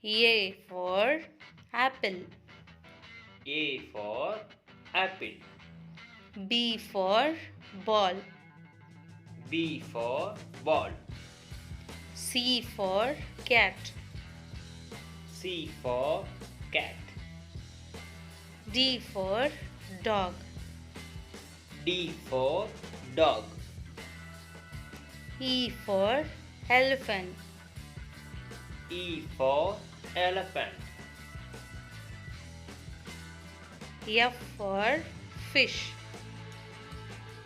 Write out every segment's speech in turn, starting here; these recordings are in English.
A for apple. A for apple. B for ball. B for ball. C for cat. C for cat. D for dog. D for dog. E for elephant. E for elephant. F for fish.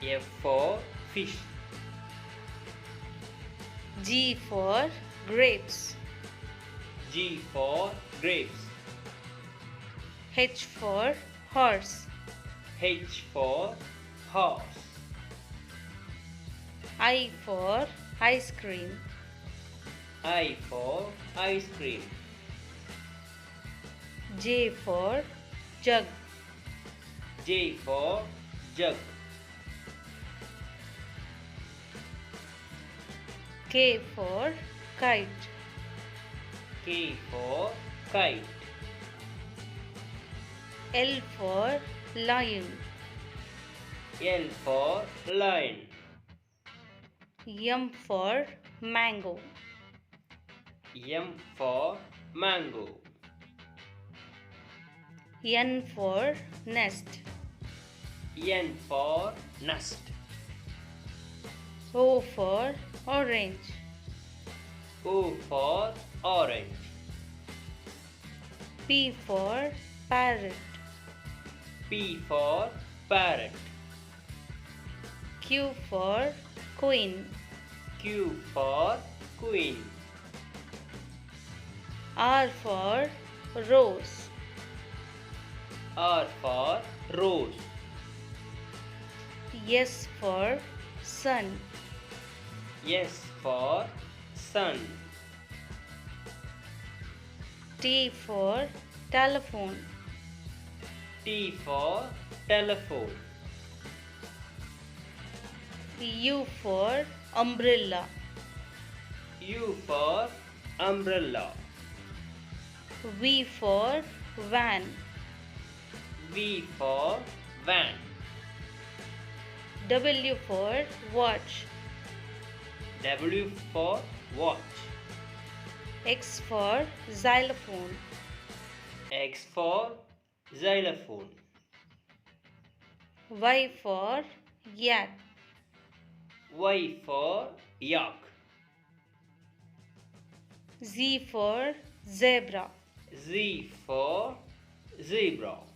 F for fish. G for grapes. G for grapes. H for horse. H for horse. I for ice cream. I for ice cream. J for jug. J for jug. K for kite. K for kite. L for lion. L for lion. M for mango. M for mango. N for nest. N for nest. O for orange. O for orange. P for parrot. P for parrot. Q for queen. Q for queen. R for rose. R for rose. S for sun. S for sun. T for telephone. T for telephone. U for umbrella. U for umbrella. V for van. V for van. W for watch. W for watch. X for xylophone. X for xylophone. Y for yak. Y for yak. Z for zebra. Z for zebra.